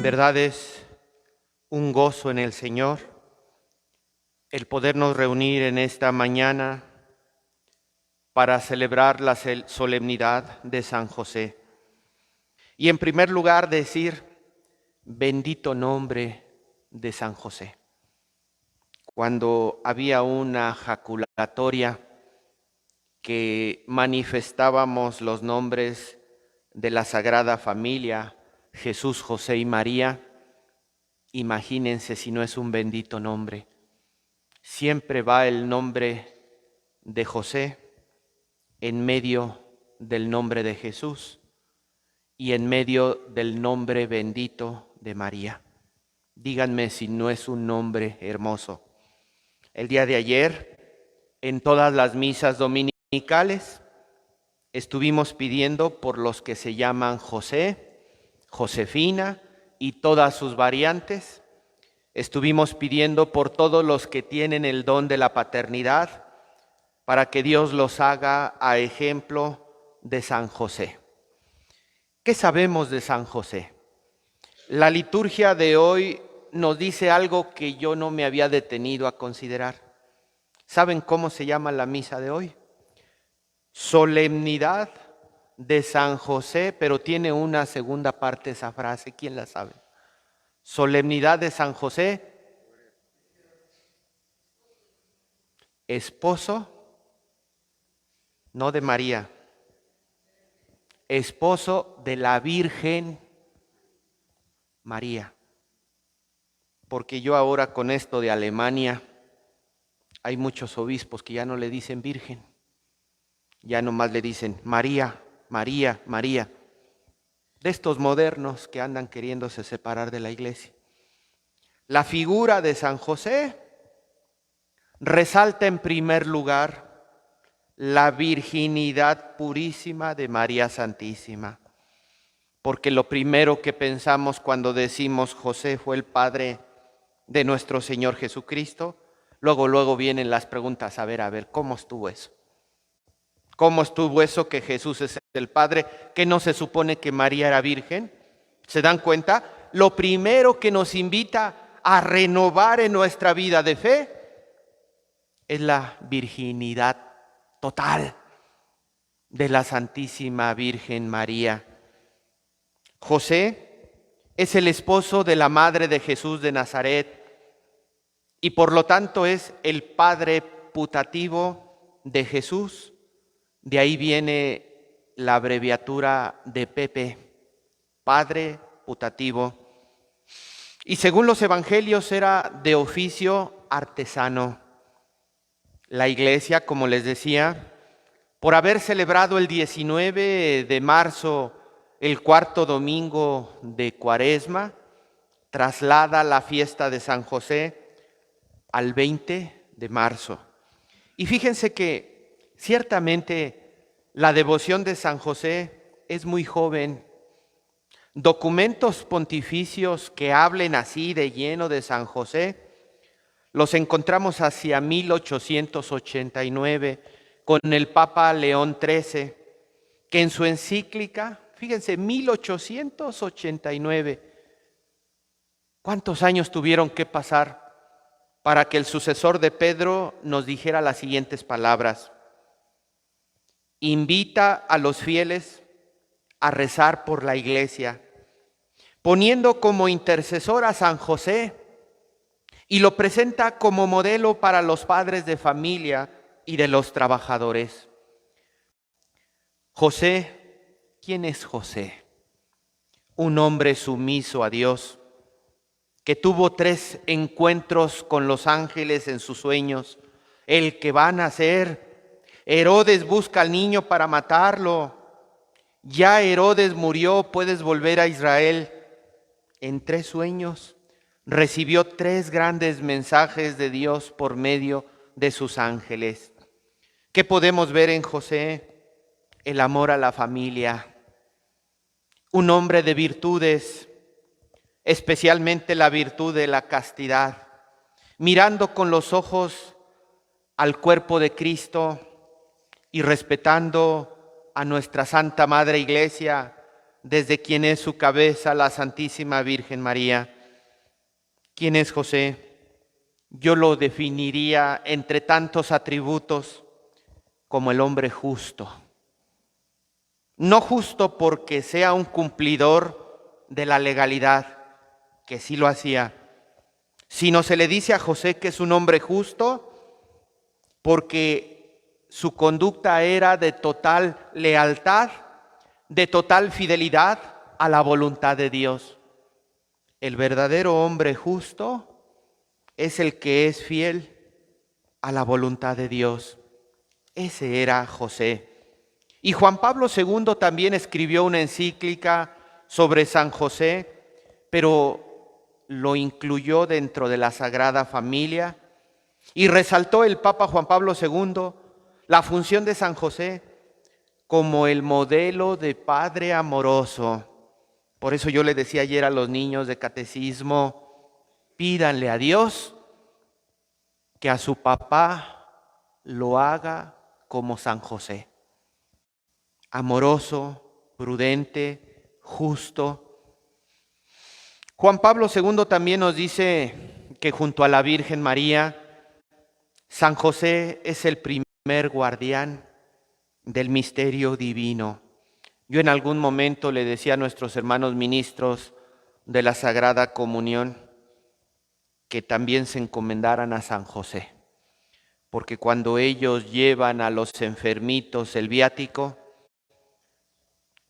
verdad es un gozo en el Señor el podernos reunir en esta mañana para celebrar la solemnidad de San José. Y en primer lugar decir, bendito nombre de San José. Cuando había una jaculatoria que manifestábamos los nombres de la Sagrada Familia, Jesús, José y María, imagínense si no es un bendito nombre. Siempre va el nombre de José en medio del nombre de Jesús y en medio del nombre bendito de María. Díganme si no es un nombre hermoso. El día de ayer, en todas las misas dominicales, estuvimos pidiendo por los que se llaman José, Josefina y todas sus variantes. Estuvimos pidiendo por todos los que tienen el don de la paternidad, para que Dios los haga a ejemplo de San José. ¿Qué sabemos de San José? La liturgia de hoy nos dice algo que yo no me había detenido a considerar. ¿Saben cómo se llama la misa de hoy? Solemnidad de San José, pero tiene una segunda parte esa frase. ¿Quién la sabe? Solemnidad de San José, esposo, no de María, esposo de la Virgen María. Porque yo ahora con esto de Alemania, hay muchos obispos que ya no le dicen Virgen, ya nomás le dicen María, María, María. De estos modernos que andan queriéndose separar de la iglesia. La figura de San José resalta en primer lugar la virginidad purísima de María Santísima. Porque lo primero que pensamos cuando decimos José fue el padre de nuestro Señor Jesucristo, luego vienen las preguntas, a ver, ¿cómo estuvo eso? ¿Cómo estuvo eso que Jesús es el Padre? ¿Que no se supone que María era virgen? ¿Se dan cuenta? Lo primero que nos invita a renovar en nuestra vida de fe es la virginidad total de la Santísima Virgen María. José es el esposo de la madre de Jesús de Nazaret y por lo tanto es el padre putativo de Jesús. De ahí viene la abreviatura de Pepe, padre putativo. Y según los evangelios era de oficio artesano. La iglesia, como les decía, por haber celebrado el 19 de marzo, el cuarto domingo de Cuaresma, traslada la fiesta de San José al 20 de marzo. Y fíjense que ciertamente la devoción de San José es muy joven. Documentos pontificios que hablen así de lleno de San José los encontramos hacia 1889 con el Papa León XIII, que en su encíclica, fíjense, 1889, ¿cuántos años tuvieron que pasar para que el sucesor de Pedro nos dijera las siguientes palabras? Invita a los fieles a rezar por la iglesia, poniendo como intercesor a San José y lo presenta como modelo para los padres de familia y de los trabajadores. José, ¿quién es José? Un hombre sumiso a Dios, que tuvo 3 encuentros con los ángeles en sus sueños, el que va a nacer. Herodes busca al niño para matarlo. Ya Herodes murió, puedes volver a Israel. En 3 sueños recibió 3 grandes mensajes de Dios por medio de sus ángeles. ¿Qué podemos ver en José? El amor a la familia. Un hombre de virtudes, especialmente la virtud de la castidad, mirando con los ojos al cuerpo de Cristo y respetando a nuestra Santa Madre Iglesia, desde quien es su cabeza, la Santísima Virgen María. ¿Quién es José? Yo lo definiría entre tantos atributos como el hombre justo. No justo porque sea un cumplidor de la legalidad, que sí lo hacía, sino se le dice a José que es un hombre justo porque su conducta era de total lealtad, de total fidelidad a la voluntad de Dios. El verdadero hombre justo es el que es fiel a la voluntad de Dios. Ese era José. Y Juan Pablo II también escribió una encíclica sobre San José, pero lo incluyó dentro de la Sagrada Familia y resaltó el Papa Juan Pablo II la función de San José como el modelo de padre amoroso. Por eso yo le decía ayer a los niños de catecismo, pídanle a Dios que a su papá lo haga como San José. Amoroso, prudente, justo. Juan Pablo II también nos dice que junto a la Virgen María, San José es el primer guardián del misterio divino. Yo en algún momento le decía a nuestros hermanos ministros de la Sagrada Comunión que también se encomendaran a San José, porque cuando ellos llevan a los enfermitos el viático,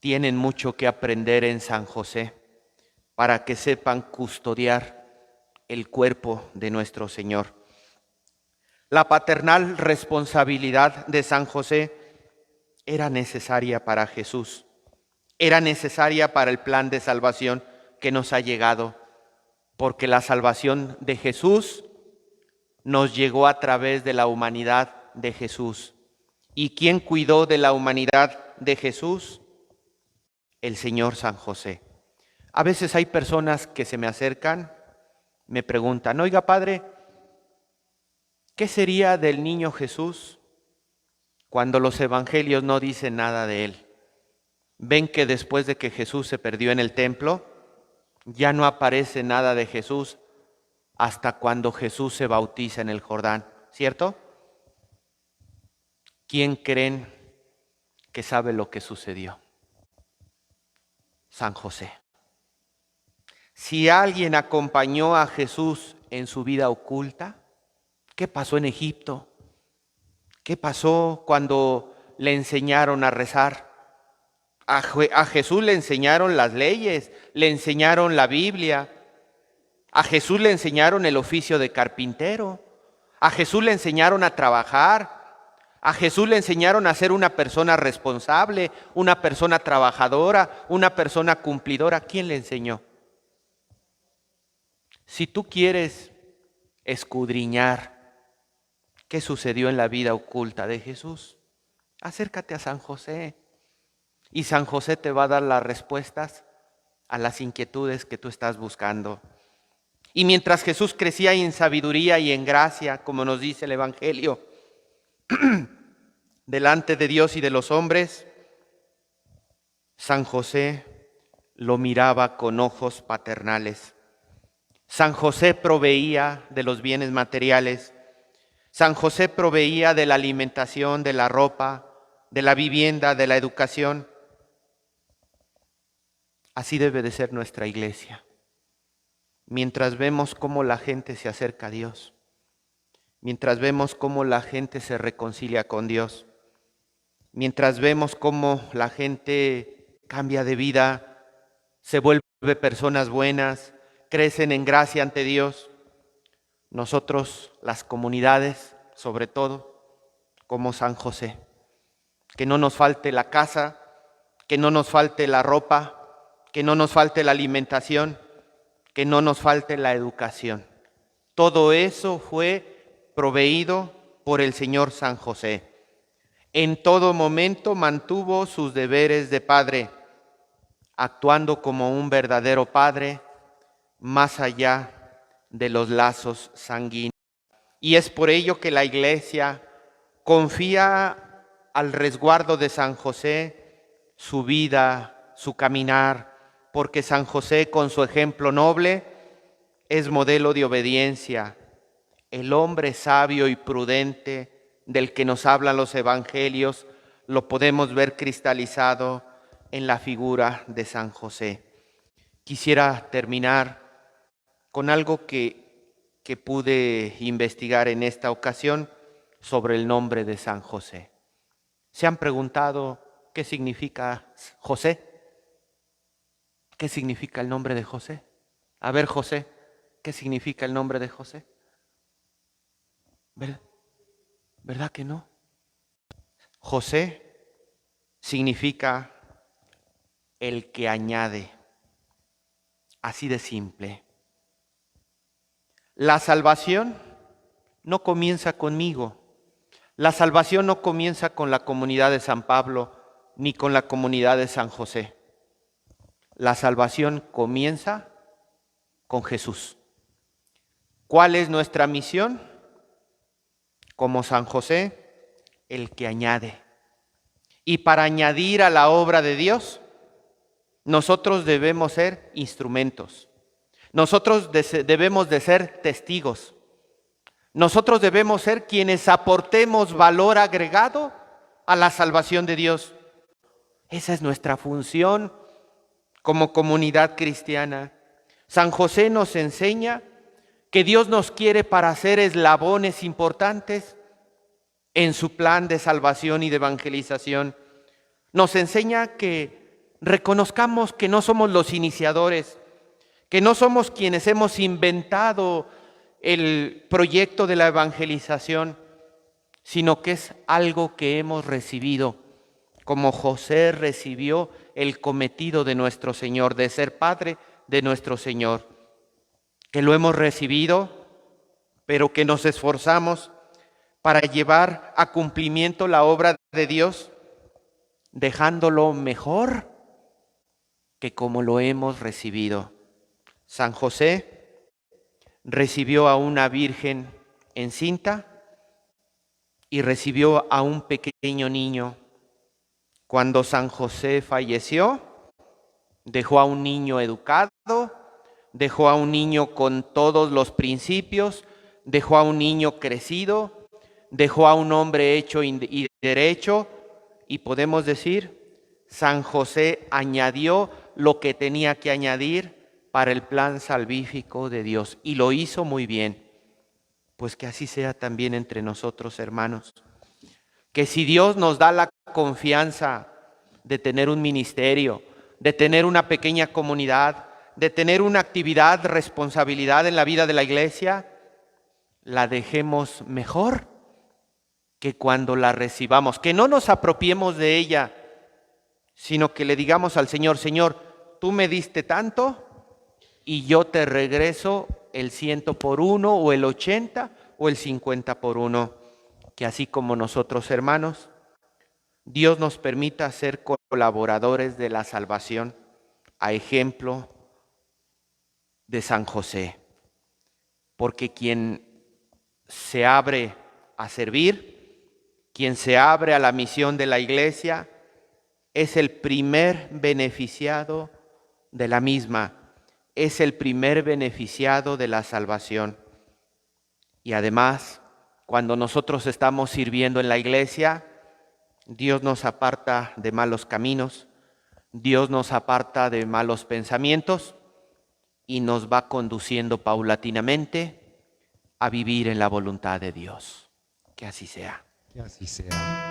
tienen mucho que aprender en San José para que sepan custodiar el cuerpo de nuestro Señor. La paternal responsabilidad de San José era necesaria para Jesús, era necesaria para el plan de salvación que nos ha llegado, porque la salvación de Jesús nos llegó a través de la humanidad de Jesús. ¿Y quién cuidó de la humanidad de Jesús? El Señor San José. A veces hay personas que se me acercan, me preguntan, oiga padre, ¿qué sería del niño Jesús cuando los evangelios no dicen nada de él? Ven que después de que Jesús se perdió en el templo, ya no aparece nada de Jesús hasta cuando Jesús se bautiza en el Jordán, ¿cierto? ¿Quién creen que sabe lo que sucedió? San José. Si alguien acompañó a Jesús en su vida oculta, ¿qué pasó en Egipto? ¿Qué pasó cuando le enseñaron a rezar? A Jesús le enseñaron las leyes, le enseñaron la Biblia. A Jesús le enseñaron el oficio de carpintero. A Jesús le enseñaron a trabajar. A Jesús le enseñaron a ser una persona responsable, una persona trabajadora, una persona cumplidora. ¿Quién le enseñó? Si tú quieres escudriñar qué sucedió en la vida oculta de Jesús, acércate a San José. Y San José te va a dar las respuestas a las inquietudes que tú estás buscando. Y mientras Jesús crecía en sabiduría y en gracia, como nos dice el Evangelio, delante de Dios y de los hombres, San José lo miraba con ojos paternales. San José proveía de los bienes materiales. San José proveía de la alimentación, de la ropa, de la vivienda, de la educación. Así debe de ser nuestra iglesia. Mientras vemos cómo la gente se acerca a Dios, mientras vemos cómo la gente se reconcilia con Dios, mientras vemos cómo la gente cambia de vida, se vuelve personas buenas, crecen en gracia ante Dios, nosotros, las comunidades, sobre todo, como San José, que no nos falte la casa, que no nos falte la ropa, que no nos falte la alimentación, que no nos falte la educación. Todo eso fue proveído por el Señor San José. En todo momento mantuvo sus deberes de padre, actuando como un verdadero padre, más allá de los lazos sanguíneos. Y es por ello que la Iglesia confía al resguardo de San José su vida, su caminar, porque San José, con su ejemplo noble, es modelo de obediencia, el hombre sabio y prudente del que nos hablan los evangelios. Lo podemos ver cristalizado en la figura de San José. Quisiera terminar con algo que pude investigar en esta ocasión sobre el nombre de San José. ¿Se han preguntado qué significa José? ¿Qué significa el nombre de José? A ver, José, ¿qué significa el nombre de José? ¿Verdad que no? José significa el que añade. Así de simple. La salvación no comienza conmigo. La salvación no comienza con la comunidad de San Pablo ni con la comunidad de San José. La salvación comienza con Jesús. ¿Cuál es nuestra misión? Como San José, el que añade. Y para añadir a la obra de Dios, nosotros debemos ser instrumentos. Nosotros debemos de ser testigos. Nosotros debemos ser quienes aportemos valor agregado a la salvación de Dios. Esa es nuestra función como comunidad cristiana. San José nos enseña que Dios nos quiere para ser eslabones importantes en su plan de salvación y de evangelización. Nos enseña que reconozcamos que no somos los iniciadores, que no somos quienes hemos inventado el proyecto de la evangelización, sino que es algo que hemos recibido, como José recibió el cometido de nuestro Señor, de ser padre de nuestro Señor, que lo hemos recibido, pero que nos esforzamos para llevar a cumplimiento la obra de Dios, dejándolo mejor que como lo hemos recibido. San José recibió a una virgen encinta y recibió a un pequeño niño. Cuando San José falleció, dejó a un niño educado, dejó a un niño con todos los principios, dejó a un niño crecido, dejó a un hombre hecho y derecho, y podemos decir, San José añadió lo que tenía que añadir para el plan salvífico de Dios, y lo hizo muy bien. Pues que así sea también entre nosotros, hermanos. Que si Dios nos da la confianza de tener un ministerio, de tener una pequeña comunidad, de tener una actividad, responsabilidad en la vida de la iglesia, la dejemos mejor que cuando la recibamos. Que no nos apropiemos de ella, sino que le digamos al Señor, Señor, tú me diste tanto y yo te regreso el 100 por 1 o el 80 o el 50 por 1. Que así como nosotros, hermanos, Dios nos permita ser colaboradores de la salvación, a ejemplo de San José. Porque quien se abre a servir, quien se abre a la misión de la iglesia, es el primer beneficiado de la misma, es el primer beneficiado de la salvación. Y además, cuando nosotros estamos sirviendo en la iglesia, Dios nos aparta de malos caminos, Dios nos aparta de malos pensamientos y nos va conduciendo paulatinamente a vivir en la voluntad de Dios. Que así sea. Que así sea.